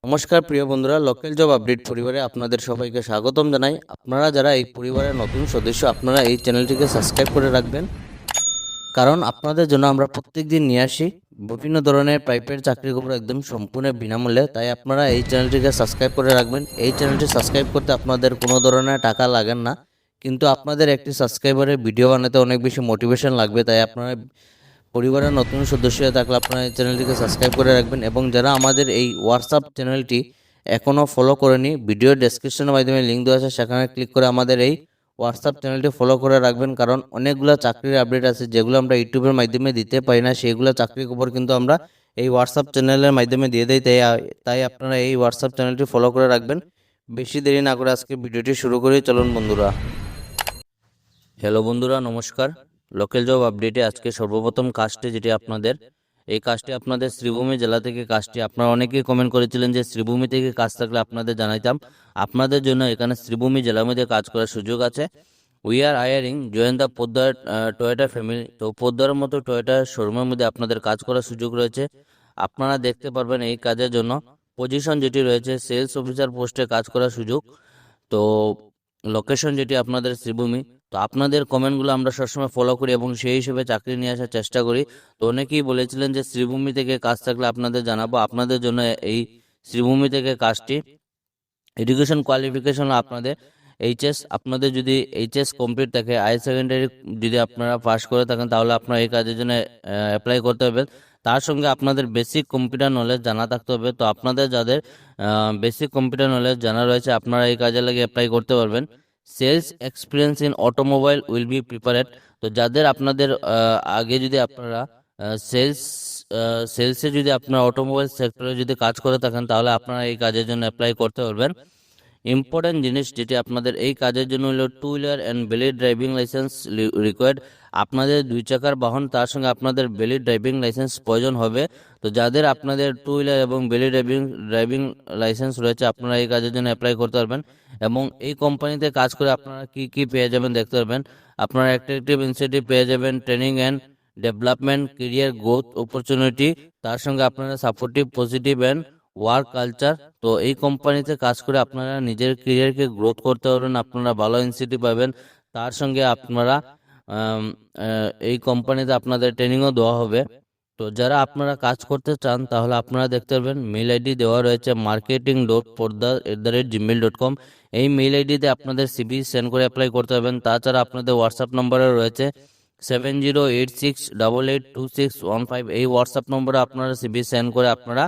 নমস্কার প্রিয় বন্ধুরা, লোকাল জব আপডেট পরিবারে আপনাদের সবাইকে স্বাগতম জানাই। আপনারা যারা এই পরিবারের নতুন সদস্য, আপনারা এই চ্যানেলটিকে সাবস্ক্রাইব করে রাখবেন, কারণ আপনাদের জন্য আমরা প্রত্যেক দিন নিয়ে আসি বিভিন্ন ধরনের পাইপের চাকরির খবর একদম সম্পূর্ণ বিনামূল্যে। তাই আপনারা এই চ্যানেলটিকে সাবস্ক্রাইব করে রাখবেন। এই চ্যানেলটি সাবস্ক্রাইব করতে আপনাদের কোনো ধরনের টাকা লাগে না, কিন্তু আপনাদের একটি সাবস্ক্রাইবারের ভিডিও বানাতে অনেক বেশি মোটিভেশন লাগবে। তাই আপনারা পরিবারের নতুন সদস্য হয়ে থাকলে আপনারা এই চ্যানেলটিকে সাবস্ক্রাইব করে রাখবেন, এবং যারা আমাদের এই হোয়াটসঅ্যাপ চ্যানেলটি এখনও ফলো করেনি, ভিডিও ডেসক্রিপশনের মাধ্যমে লিঙ্ক দেওয়া আছে, সেখানে ক্লিক করে আমাদের এই হোয়াটসঅ্যাপ চ্যানেলটি ফলো করে রাখবেন। কারণ অনেকগুলো চাকরির আপডেট আছে যেগুলো আমরা ইউটিউবের মাধ্যমে দিতে পারি না, সেইগুলো চাকরির খবর কিন্তু আমরা এই হোয়াটসঅ্যাপ চ্যানেলের মাধ্যমে দিয়ে দিই। তাই আপনারা এই হোয়াটসঅ্যাপ চ্যানেলটি ফলো করে রাখবেন। বেশি দেরি না করে আজকে ভিডিওটি শুরু করি, চলুন বন্ধুরা। হ্যালো বন্ধুরা, নমস্কার। লোকাল জব আপডেটে আজকে সর্বপ্রথম কাজটি যেটি আপনাদের, এই কাজটি আপনাদের শ্রীভূমি জেলা থেকে কাজটি, আপনারা অনেকেই কমেন্ট করেছিলেন যে শ্রীভূমি থেকে কাজ থাকলে আপনাদের জানাইতাম। আপনাদের জন্য এখানে শ্রীভূমি জেলার মধ্যে কাজ করার সুযোগ আছে। We are hiring join the Poddar Toyota family. তো পোদ্দার মতো টয়োটা শোরুমের মধ্যে আপনাদের কাজ করার সুযোগ রয়েছে। আপনারা দেখতে পারবেন এই কাজের জন্য পজিশন যেটি রয়েছে, সেলস অফিসার পোস্টে কাজ করার সুযোগ। তো লোকেশন যেটি আপনাদের শ্রীভূমি। তো আপনাদের কমেন্টগুলো আমরা সবসময় ফলো করি এবং সেই হিসেবে চাকরি নিয়ে আসার চেষ্টা করি। তো অনেকেই বলেছিলেন যে শ্রীভূমি থেকে কাজ থাকলে আপনাদের জানাবো। আপনাদের জন্য এই শ্রীভূমি থেকে কাজটি। এডুকেশন কোয়ালিফিকেশন আপনাদের এইচএস, আপনাদের যদি এইচএস কমপ্লিট থাকে, হায়ার সেকেন্ডারি যদি আপনারা পাস করে থাকেন, তাহলে আপনারা এই কাজের জন্য অ্যাপ্লাই করতে হবে। তার সঙ্গে আপনাদের বেসিক কম্পিউটার নলেজ জানা থাকতে হবে। তো আপনাদের যাদের বেসিক কম্পিউটার নলেজ জানা রয়েছে, আপনারা এই কাজে লাগে অ্যাপ্লাই করতে পারবেন। Sales experience in automobile will be prepared. তো যাদের আপনাদের আগে যদি আপনারা সেলসে যদি আপনারা অটোমোবাইল সেক্টরে যদি কাজ করে থাকেন, তাহলে আপনারা এই কাজের জন্য অ্যাপ্লাই করতে পারবেন। ইম্পর্টেন্ট জিনিস যেটি আপনাদের এই কাজের জন্য হলো two wheeler and valid driving licence required. আপনাদের 2 চাকার বাহন, তার সঙ্গে আপনাদের ভ্যালিড ড্রাইভিং লাইসেন্স প্রয়োজন হবে। তো যাদের আপনাদের টু হুইলার এবং ভ্যালিড ড্রাইভিং লাইসেন্স রয়েছে, আপনারা এই কাজের জন্য অ্যাপ্লাই করতে পারবেন। এবং এই কোম্পানিতে কাজ করে আপনারা কি কি পেয়ে যাবেন দেখতে পারবেন। আপনারা অ্যাট্রাকটিভ ইনসেন্টিভ পেয়ে যাবেন, training and development, career growth opportunity, তার সঙ্গে আপনারা supportive positive and work culture. তো এই কোম্পানিতে কাজ করে আপনারা নিজের ক্যারিয়ারকে গ্রোথ করতে পারবেন, আপনারা ভালো ইনসেন্টিভ পাবেন। তার সঙ্গে আপনারা এই কোম্পানিতে আপনাদের ট্রেনিংও দেওয়া হবে। তো যারা আপনারা কাজ করতে চান, তাহলে আপনারা দেখতে পারবেন মেল আইডি দেওয়া রয়েছে marketing.poddar@gmail.com। এই মেল আইডিতে আপনাদের সিভি সেন্ড করে অ্যাপ্লাই করতে পারবেন। তাছাড়া আপনাদের হোয়াটসঅ্যাপ নম্বরে রয়েছে 7086882615। এই হোয়াটসঅ্যাপ নম্বরে আপনারা সিভি সেন্ড করে আপনারা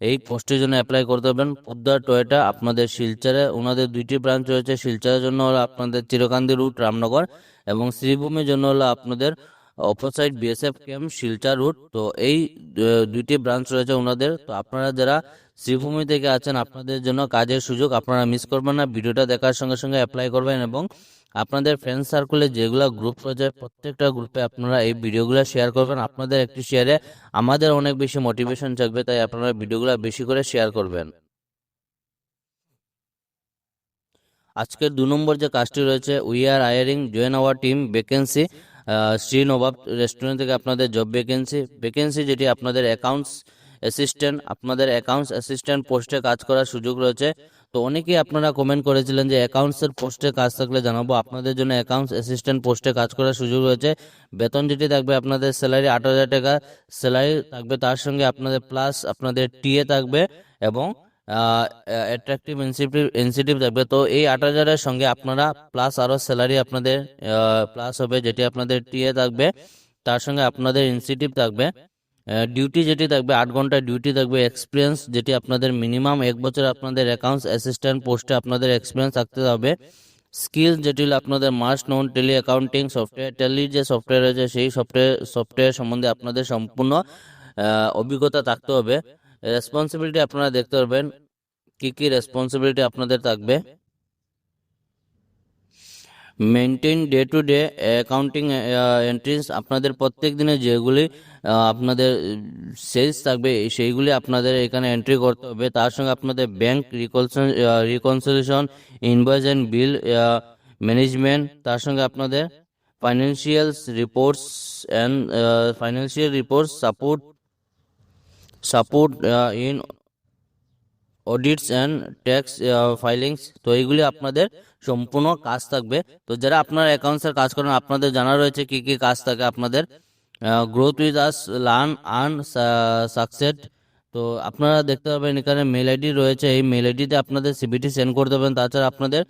এই পোস্টের জন্য অ্যাপ্লাই করতে পারবেন। পোদ্দার টয়োটা আপনাদের শিলচরে, ওনাদের 2টি ব্রাঞ্চ রয়েছে। শিলচরের জন্য হলো আপনাদের চিরকান্দি রুট রামনগর, এবং শ্রীভূমির জন্য হলো আপনাদের opposite BSF camp Silchar route. তো এই 2টি ব্রাঞ্চ রয়েছে ওনাদের। তো আপনারা যারা শ্রীভূমি থেকে আছেন, আপনাদের জন্য কাজের সুযোগ, আপনারা মিস করবেন না। ভিডিওটা দেখার সঙ্গে সঙ্গে অ্যাপ্লাই করবেন, এবং আপনাদের ফ্রেন্ড সার্কেলে যেগুলো গ্রুপ রয়েছে, প্রত্যেকটা গ্রুপে আপনারা এই ভিডিওগুলো শেয়ার করবেন। আপনাদের একটি শেয়ারে আমাদের অনেক বেশি মোটিভেশন থাকবে, তাই আপনারা ভিডিওগুলো বেশি করে শেয়ার করবেন। আজকের 2 নম্বর যে কাজটি রয়েছে, we are hiring join our team vacancy. Shri Nawab restaurant থেকে আপনাদের জব ভ্যাকেন্সি যেটি আপনাদের অ্যাকাউন্টস অ্যাসিস্ট্যান্ট পোস্টে কাজ করার সুযোগ রয়েছে। তো অনেকেই আপনারা কমেন্ট করেছিলেন যে অ্যাকাউন্টসের পোস্টে কাজ থাকলে জানাবো। আপনাদের জন্য অ্যাকাউন্টস অ্যাসিস্ট্যান্ট পোস্টে কাজ করার সুযোগ রয়েছে। বেতন যেটি থাকবে, আপনাদের স্যালারি 8,000 টাকা স্যালারি থাকবে, তার সঙ্গে আপনাদের প্লাস আপনাদের টিএ থাকবে, এবং অ্যাট্রাকটিভ ইনসেন্টিভ থাকবে। তো এই 8,000-এর সঙ্গে আপনারা প্লাস আরও স্যালারি আপনাদের প্লাস হবে, যেটি আপনাদের টিএ থাকবে, তার সঙ্গে আপনাদের ইনসেন্টিভ থাকবে। ডিউটি যেটি থাকবে 8 ঘন্টা ডিউটি থাকবে। এক্সপিরিয়েন্স যেটি আপনাদের মিনিমাম 1 বছর আপনাদের অ্যাকাউন্টস অ্যাসিস্ট্যান্ট পোস্টে আপনাদের এক্সপিরিয়েন্স থাকতে হবে। স্কিল যেটি হলো আপনাদের must known tally accounting software, tally যে সফটওয়্যার রয়েছে সেই সফটওয়্যার সম্বন্ধে আপনাদের সম্পূর্ণ অভিজ্ঞতা থাকতে হবে। রেসপন্সিবিলিটি আপনারা দেখতে পারবেন কি কি রেসপন্সিবিলিটি আপনাদের থাকবে। Maintain day to day accounting entries, আপনাদের প্রত্যেক দিনে যেগুলি আপনাদের সেলস থাকবে সেইগুলি আপনাদের এখানে এন্ট্রি করতে হবে। তার সঙ্গে আপনাদের bank reconciliation, invoice and bill management, তার সঙ্গে আপনাদের financial reports support in audits and tax filings. তো এইগুলি আপনাদের সম্পূর্ণ কাজ থাকবে। তো যারা আপনার অ্যাকাউন্টসের কাজ করেন আপনাদের জানা রয়েছে কি কি কাজ থাকে আপনাদের। Growth with us, learn, earn, success. তো আপনারা দেখতে পাবেন এখানে মেল আইডি রয়েছে, এই মেল আইডিতে আপনাদের সিবিটি সেন্ড করতে হবে। তাছাড়া আপনাদের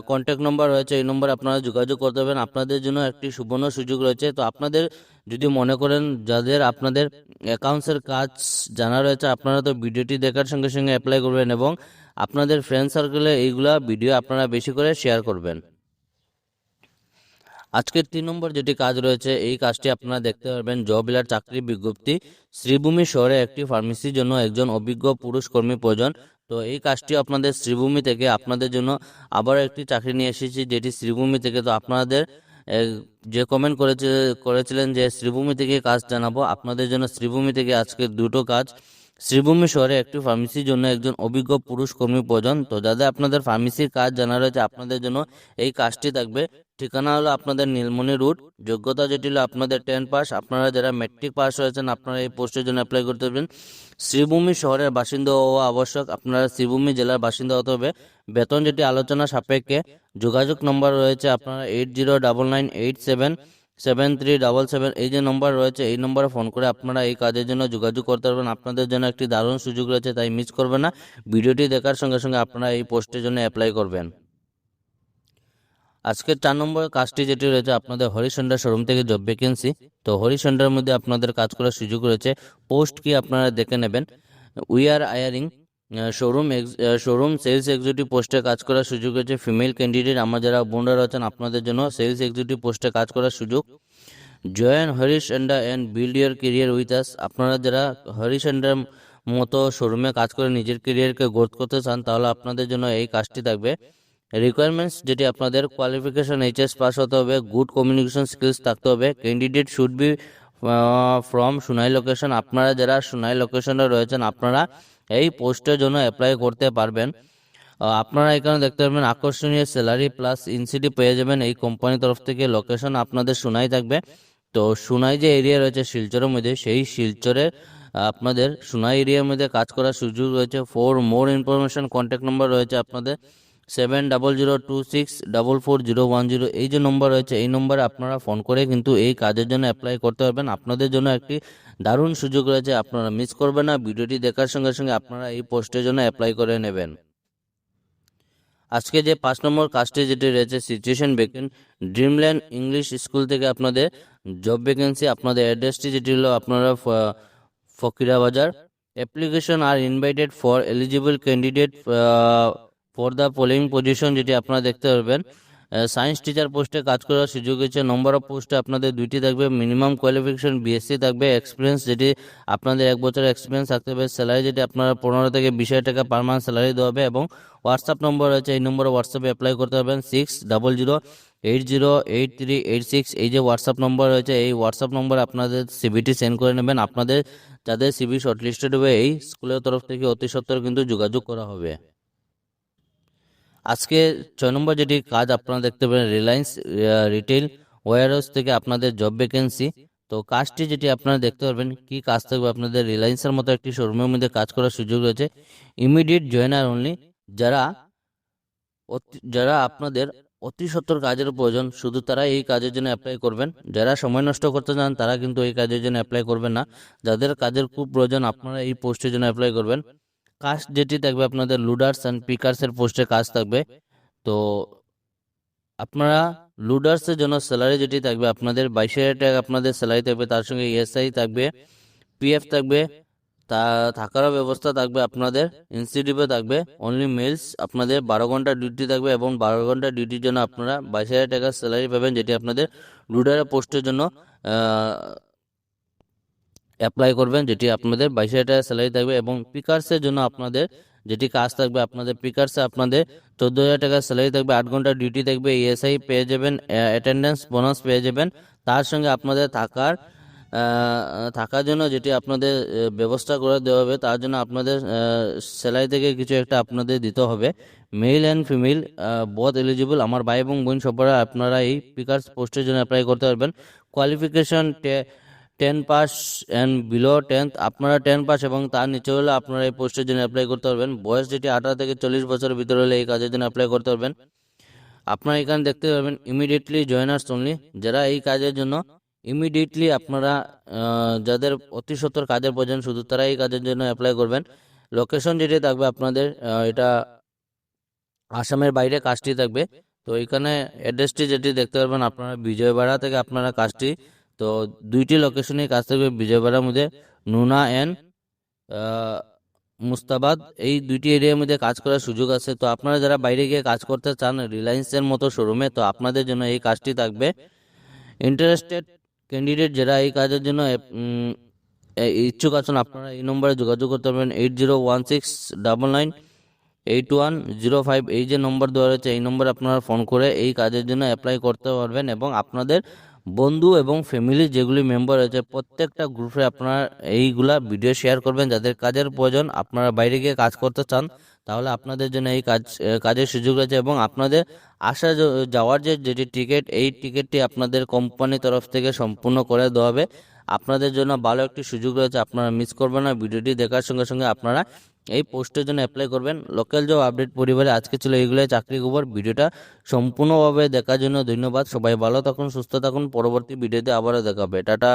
কন্ট্যাক্ট নম্বর রয়েছে, এই নম্বরে আপনারা যোগাযোগ করতে হবেন। আপনাদের জন্য একটি সুবর্ণ সুযোগ রয়েছে। তো আপনাদের যদি মনে করেন যাদের আপনাদের অ্যাকাউন্টসের কাজ জানা রয়েছে, আপনারা তো ভিডিওটি দেখার সঙ্গে সঙ্গে অ্যাপ্লাই করবেন এবং আপনাদের ফ্রেন্ড সার্কেলে এইগুলা ভিডিও আপনারা বেশি করে শেয়ার করবেন। আজকের 3 নম্বর যেটি কাজ রয়েছে, এই কাজটি আপনারা দেখতে পারবেন জব এলার চাকরি বিজ্ঞপ্তি। শ্রীভূমি শহরে একটি ফার্মেসির জন্য একজন অভিজ্ঞ পুরুষ কর্মী প্রয়োজন। তো এই কাজটি আপনাদের শ্রীভূমি থেকে আপনাদের জন্য আবার একটি চাকরি নিয়ে এসেছি যেটি শ্রীভূমি থেকে। তো আপনাদের যে কমেন্ট করেছিলেন যে শ্রীভূমি থেকে কাজ জানাবো, আপনাদের জন্য শ্রীভূমি থেকে আজকে দুটো কাজ। শ্রীভূমি শহরে একটি ফার্মেসির জন্য একজন অভিজ্ঞ পুরুষ কর্মী প্রয়োজন। তো যাদের আপনাদের ফার্মেসির কাজ জানা রয়েছে আপনাদের জন্য এই কাজটি থাকবে। ঠিকানা হলো আপনাদের নীলমণি রোড। যোগ্যতা যেটি হলো আপনাদের 10 পাস। আপনারা যারা মেট্রিক পাস হয়েছেন আপনারা এই পোস্টের জন্য অ্যাপ্লাই করতে পারবেন। শ্রীভূমি শহরের বাসিন্দা হওয়া আবশ্যক, আপনারা শ্রীভূমি জেলার বাসিন্দা হতে হবে। বেতন যেটি আলোচনা সাপেক্ষে। যোগাযোগ নম্বর রয়েছে আপনারা 8099877377। এই যে নম্বর রয়েছে এই নম্বরে ফোন করে আপনারা এই কাজের জন্য যোগাযোগ করতে পারবেন। আপনাদের জন্য একটি দারুণ সুযোগ রয়েছে, তাই মিস করবেন না। ভিডিওটি দেখার সঙ্গে সঙ্গে আপনারা এই পোস্টের জন্য অ্যাপ্লাই করবেন। আজকের 4 নম্বর কাজটি যেটি রয়েছে আপনাদের হরিশন্ডা শোরুম থেকে জব ভ্যাকেন্সি। তো হরিশন্ডার মধ্যে আপনাদের কাজ করার সুযোগ রয়েছে। পোস্ট কি আপনারা দেখে নেবেন। We are hiring showroom sales executive পোস্টে কাজ করার সুযোগ রয়েছে। ফিমেল ক্যান্ডিডেট আমার যারা বোনরা রয়েছেন আপনাদের জন্য সেলস এক্সিকিউটিভ পোস্টে কাজ করার সুযোগ। Join Harishonda and build your career with us. আপনারা যারা হরিশন্ডার মতো শোরুমে কাজ করে নিজের কেরিয়ারকে গ্রোথ করতে চান তাহলে আপনাদের জন্য এই কাজটি থাকবে। রিকোয়ারমেন্টস যেটি আপনাদের কোয়ালিফিকেশন এইচএস পাস হতে হবে, গুড কমিউনিকেশন স্কিলস থাকতে হবে। ক্যান্ডিডেট শুড বি ফ্রম সুনাই লোকেশন। আপনারা যারা সুনাই লোকেশনে রয়েছেন আপনারা এই পোস্টের জন্য অ্যাপ্লাই করতে পারবেন। আপনারা এখানে দেখতে পারবেন আকর্ষণীয় স্যালারি প্লাস ইনসিডি পেয়ে যাবেন এই কোম্পানির তরফ থেকে। লোকেশন আপনাদের সুনাই থাকবে। তো সুনাই যে এরিয়া রয়েছে শিলচরের মধ্যে, সেই শিলচরের আপনাদের সুনাই এরিয়ার মধ্যে কাজ করার সুযোগ রয়েছে। For more information contact number রয়েছে আপনাদের 7002644010। এই যে নম্বর রয়েছে এই নম্বরে আপনারা ফোন করে কিন্তু এই কাজের জন্য অ্যাপ্লাই করতে পারবেন। আপনাদের জন্য একটি দারুণ সুযোগ রয়েছে, আপনারা মিস করবেন না। ভিডিওটি দেখার সঙ্গে সঙ্গে আপনারা এই পোস্টের জন্য অ্যাপ্লাই করে নেবেন। আজকে যে 5 নম্বর কাজটি যেটি রয়েছে situation vacant Dreamland English school থেকে আপনাদের জব ভ্যাকেন্সি। আপনাদের অ্যাড্রেসটি যেটি হলো আপনারা Fakira Bazar. Application are invited for eligible candidate for the following position, যেটি আপনারা দেখতে পারবেন। সায়েন্স টিচার পোস্টে কাজ করার সুযোগ হচ্ছে। নম্বর অফ পোস্টে আপনাদের 2টি থাকবে। মিনিমাম কোয়ালিফিকেশন বিএসসি থাকবে। এক্সপিরিয়েন্স যেটি আপনাদের 1 বছরের এক্সপিরিয়েন্স থাকতে হবে। স্যালারি যেটি আপনারা 15 থেকে 20,000 টাকা পার মান্থ স্যালারি দেওয়া হবে। এবং হোয়াটসঅ্যাপ নম্বর রয়েছে, এই নম্বরে হোয়াটসঅ্যাপে অ্যাপ্লাই করতে পারবেন 6008083886। এই যে হোয়াটসঅ্যাপ নম্বর রয়েছে এই হোয়াটসঅ্যাপ নম্বরে আপনাদের সিভিটি সেন্ড করে নেবেন। আপনাদের যাদের সিভি শর্টলিস্টেড হবে এই স্কুলের তরফ থেকে অতি সত্বর কিন্তু যোগাযোগ করা হবে। আজকে 6 নম্বর যেটি কাজ আপনারা দেখতে পাবেন রিলায়েন্স রিটেল ওয়ারহাউস থেকে আপনাদের জব ভ্যাকেন্সি। তো কাজটি যেটি আপনারা দেখতে পারবেন কি কাজ থাকবে আপনাদের রিলায়েন্সের মতো একটি শোরুমের মধ্যে কাজ করার সুযোগ রয়েছে। Immediate joiner only. যারা আপনাদের অতি সত্বর কাজের প্রয়োজন শুধু তারা এই কাজের জন্য অ্যাপ্লাই করবেন। যারা সময় নষ্ট করতে চান তারা কিন্তু এই কাজের জন্য অ্যাপ্লাই করবেন না। যাদের কাজের খুব প্রয়োজন আপনারা এই পোস্টের জন্য অ্যাপ্লাই করবেন। কাজ যেটি থাকবে আপনাদের লুডার্স অ্যান্ড পিকার্সের পোস্টে কাজ থাকবে। তো আপনারা লুডার্সের জন্য স্যালারি যেটি থাকবে আপনাদের 22,000 টাকা আপনাদের স্যালারি থাকবে। তার সঙ্গে ইএসআই থাকবে, পিএফ থাকবে, থাকারও ব্যবস্থা থাকবে। আপনাদের ইনসেন্টিভও থাকবে। অনলি মেলস আপনাদের 12 ঘন্টা ডিউটি থাকবে এবং 12 ঘন্টা ডিউটির জন্য আপনারা 22,000 টাকা স্যালারি পাবেন, যেটি আপনাদের লুডারের পোস্টের জন্য অ্যাপ্লাই করবেন, যেটি আপনাদের 22,000 টাকা স্যালারি থাকবে। এবং পিকার্সের জন্য আপনাদের যেটি কাজ থাকবে আপনাদের পিকার্সে আপনাদের 14,000 টাকা স্যালারি থাকবে। 8 ঘন্টা ডিউটি থাকবে। ইএসআই পেয়ে যাবেন, অ্যাটেন্ডেন্স বোনাস পেয়ে যাবেন। তার সঙ্গে আপনাদের থাকার জন্য যেটি আপনাদের ব্যবস্থা করে দেওয়া হবে তার জন্য আপনাদের স্যালারি থেকে কিছু একটা আপনাদের দিতে হবে। Male and female both eligible. আমার ভাই এবং বোন সবাই আপনারা এই পিকার্স পোস্টের জন্য অ্যাপ্লাই করতে পারবেন। Qualification 10 pass and below 10th, আপনারা 10 পাস এবং তার নিচে হলে আপনারা এই পোস্টের জন্য অ্যাপ্লাই করতে পারবেন। বয়স যেটি 18 থেকে 40 বছরের ভিতরে হলে এই কাজের জন্য অ্যাপ্লাই করতে পারবেন। আপনারা এখানে দেখতে পাবেন ইমিডিয়েটলি জয়েনার্স অনলি, যারা এই কাজের জন্য ইমিডিয়েটলি আপনারা যাদের অতি সত্বর কাজের প্রয়োজন শুধু তারা এই কাজের জন্য অ্যাপ্লাই করবেন। লোকেশন যেটি থাকবে আপনাদের এটা আসামের বাইরে কাজটি থাকবে। তো এখানে অ্যাড্রেসটি যেটি দেখতে পারবেন আপনারা বিজয়বাড়া থেকে আপনারা কাজটি, তো দুইটি লোকেশনে কাজ থাকবে বিজয়বাড়ার মধ্যে নুনা অ্যান্ড মুস্তাবাদ, এই দুইটি এরিয়ার মধ্যে কাজ করার সুযোগ আছে। তো আপনারা যারা বাইরে গিয়ে কাজ করতে চান রিলায়েন্সের মতো শোরুমে, তো আপনাদের জন্য এই কাজটি থাকবে। ইন্টারেস্টেড ক্যান্ডিডেট যারা এই কাজের জন্য ইচ্ছুক আছেন আপনারা এই নম্বরে যোগাযোগ করতে পারবেন 8016998105, এই যে নম্বর দেওয়া রয়েছে এই নম্বরে আপনারা ফোন করে এই কাজের জন্য অ্যাপ্লাই করতে পারবেন এবং আপনাদের বন্ধু এবং ফ্যামিলি যেগুলি মেম্বার রয়েছে প্রত্যেকটা গ্রুপে আপনারা এইগুলা ভিডিও শেয়ার করবেন যাদের কাজের প্রয়োজন, আপনারা বাইরে গিয়ে কাজ করতে চান তাহলে আপনাদের জন্য এই কাজের সুযোগ রয়েছে এবং আপনাদের আসা যাওয়ার যেটি টিকিট, এই টিকিটটি আপনাদের কোম্পানির তরফ থেকে সম্পূর্ণ করে দেওয়া হবে। আপনাদের জন্য ভালো একটি সুযোগ রয়েছে, আপনারা মিস করবেন না। ভিডিওটি দেখার সঙ্গে সঙ্গে আপনারা এই পোস্টের জন্য অ্যাপ্লাই করবেন। লোকাল জব আপডেট পরিবারে আজকে ছিল এইগুলোই চাকরি খবর। ভিডিওটা সম্পূর্ণভাবে দেখার জন্য ধন্যবাদ। সবাই ভালো থাকুন, সুস্থ থাকুন। পরবর্তী ভিডিওতে আবারও দেখা হবে। টাটা।